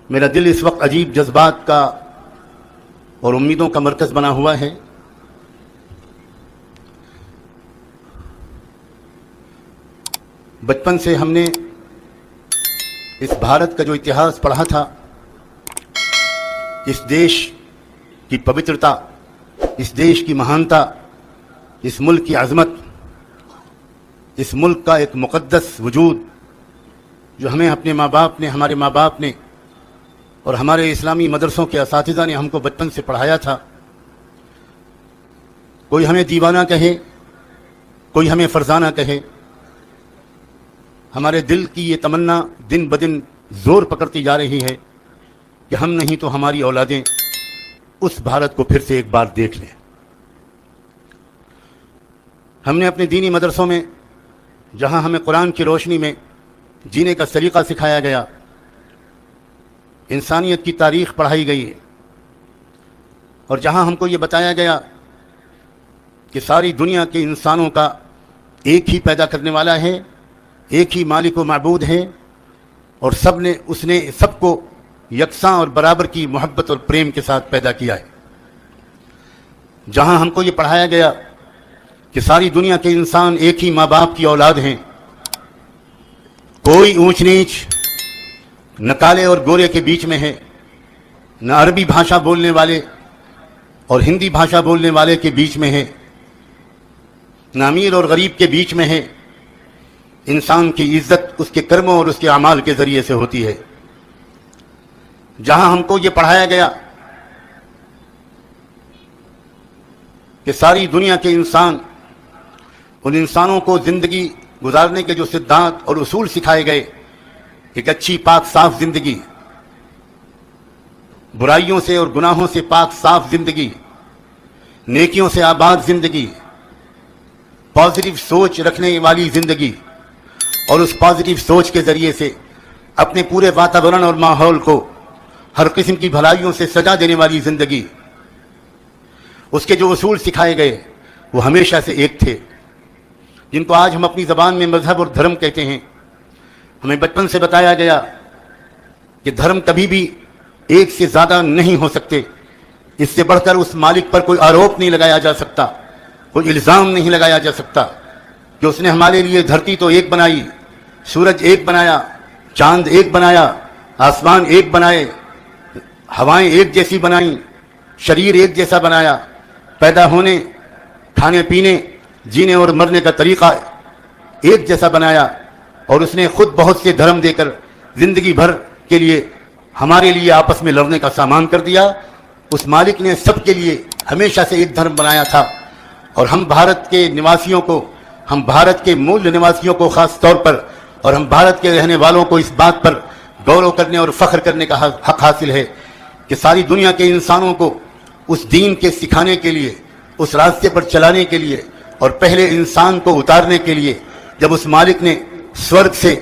میرا دل اس وقت عجیب جذبات کا اور امیدوں کا مرکز بنا ہوا ہے. بچپن سے ہم نے اس بھارت کا جو اتہاس پڑھا تھا، اس دیش کی پوترتا، اس دیش کی مہانتا، اس ملک کی عظمت، اس ملک کا ایک مقدس وجود جو ہمیں اپنے ماں باپ نے، ہمارے ماں باپ نے اور ہمارے اسلامی مدرسوں کے اساتذہ نے ہم کو بچپن سے پڑھایا تھا. کوئی ہمیں دیوانہ کہے، کوئی ہمیں فرزانہ کہے، ہمارے دل کی یہ تمنا دن بدن زور پکڑتی جا رہی ہے کہ ہم نہیں تو ہماری اولادیں اس بھارت کو پھر سے ایک بار دیکھ لیں. ہم نے اپنے دینی مدرسوں میں، جہاں ہمیں قرآن کی روشنی میں جینے کا سلیقہ سکھایا گیا، انسانیت کی تاریخ پڑھائی گئی، اور جہاں ہم کو یہ بتایا گیا کہ ساری دنیا کے انسانوں کا ایک ہی پیدا کرنے والا ہے، ایک ہی مالک و معبود ہے، اور اس نے سب کو یکساں اور برابر کی محبت اور پریم کے ساتھ پیدا کیا ہے. جہاں ہم کو یہ پڑھایا گیا کہ ساری دنیا کے انسان ایک ہی ماں باپ کی اولاد ہیں، کوئی اونچ نیچ نہ کالے اور گورے کے بیچ میں ہے، نہ عربی بھاشا بولنے والے اور ہندی بھاشا بولنے والے کے بیچ میں ہے، نہ امیر اور غریب کے بیچ میں ہے. انسان کی عزت اس کے کرموں اور اس کے اعمال کے ذریعے سے ہوتی ہے. جہاں ہم کو یہ پڑھایا گیا کہ ساری دنیا کے انسان، ان انسانوں کو زندگی گزارنے کے جو سدھانت اور اصول سکھائے گئے، ایک اچھی پاک صاف زندگی، برائیوں سے اور گناہوں سے پاک صاف زندگی، نیکیوں سے آباد زندگی، پازیٹیو سوچ رکھنے والی زندگی، اور اس پازیٹیو سوچ کے ذریعے سے اپنے پورے واتاورن اور ماحول کو ہر قسم کی بھلائیوں سے سجا دینے والی زندگی. اس کے جو اصول سکھائے گئے وہ ہمیشہ سے ایک تھے، جن کو آج ہم اپنی زبان میں مذہب اور دھرم کہتے ہیں. ہمیں بچپن سے بتایا گیا کہ دھرم کبھی بھی ایک سے زیادہ نہیں ہو سکتے، اس سے بڑھ کر اس مالک پر کوئی آروپ نہیں لگایا جا سکتا، کوئی الزام نہیں لگایا جا سکتا کہ اس نے ہمارے لیے دھرتی تو ایک بنائی، سورج ایک بنایا، چاند ایک بنایا، آسمان ایک بنائے، ہوائیں ایک جیسی بنائیں، شریر ایک جیسا بنایا، پیدا ہونے، کھانے پینے، جینے اور مرنے کا طریقہ ایک جیسا بنایا، اور اس نے خود بہت سے دھرم دے کر زندگی بھر کے لیے ہمارے لیے آپس میں لڑنے کا سامان کر دیا. اس مالک نے سب کے لیے ہمیشہ سے ایک دھرم بنایا تھا، اور ہم بھارت کے نواسیوں کو، ہم بھارت کے مول نواسیوں کو خاص طور پر، اور ہم بھارت کے رہنے والوں کو اس بات پر غور کرنے اور فخر کرنے کا حق حاصل ہے کہ ساری دنیا کے انسانوں کو اس دین کے سکھانے کے لیے، اس راستے پر چلانے کے لیے، اور پہلے انسان کو اتارنے کے لیے جب اس مالک نے سورگ سے،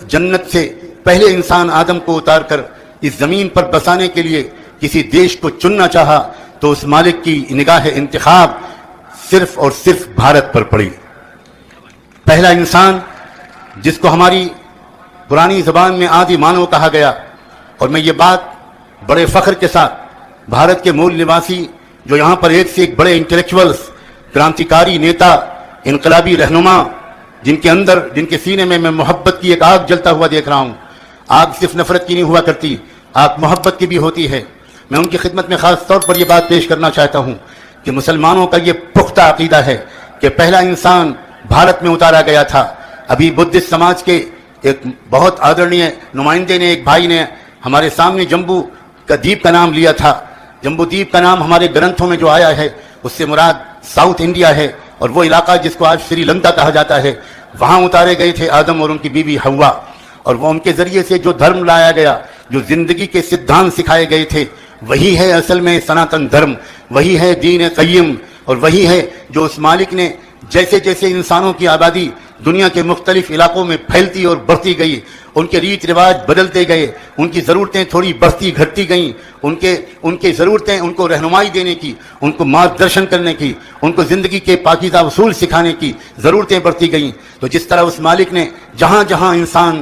جنت سے پہلے انسان آدم کو اتار کر اس زمین پر بسانے کے لیے کسی دیش کو چننا چاہا، تو اس مالک کی نگاہ انتخاب صرف اور صرف بھارت پر پڑی. پہلا انسان جس کو ہماری پرانی زبان میں آدی مانو کہا گیا، اور میں یہ بات بڑے فخر کے ساتھ بھارت کے مول نواسی جو یہاں پر ایک سے ایک بڑے انٹلیکچوئلز، کرانتیکاری نیتا، انقلابی رہنما، جن کے سینے میں محبت کی ایک آگ جلتا ہوا دیکھ رہا ہوں. آگ صرف نفرت کی نہیں ہوا کرتی، آگ محبت کی بھی ہوتی ہے. میں ان کی خدمت میں خاص طور پر یہ بات پیش کرنا چاہتا ہوں کہ مسلمانوں کا یہ پختہ عقیدہ ہے کہ پہلا انسان بھارت میں اتارا گیا تھا. ابھی بدھسٹ سماج کے ایک بہت آدرنیہ نمائندے نے، ایک بھائی نے ہمارے سامنے جمبو کا دیپ کا نام لیا تھا. جمبو دیپ کا نام ہمارے گرنتھوں میں جو آیا ہے اس سے مراد ساؤتھ انڈیا ہے، اور وہ علاقہ جس کو آج سری لنکا کہا جاتا ہے، وہاں اتارے گئے تھے آدم اور ان کی بیوی حوا. اور وہ ان کے ذریعے سے جو دھرم لایا گیا، جو زندگی کے سدھانت سکھائے گئے تھے، وہی ہے اصل میں سناتن دھرم، وہی ہے دین قیم، اور وہی ہے جو اس مالک نے جیسے جیسے انسانوں کی آبادی دنیا کے مختلف علاقوں میں پھیلتی اور بڑھتی گئی، ان کے ریت رواج بدلتے گئے، ان کی ضرورتیں تھوڑی بڑھتی گھٹتی گئیں، ان کے ضرورتیں، ان کو رہنمائی دینے کی، ان کو مارگدرشن کرنے کی، ان کو زندگی کے پاکیزہ اصول سکھانے کی ضرورتیں بڑھتی گئیں. تو جس طرح اس مالک نے جہاں جہاں انسان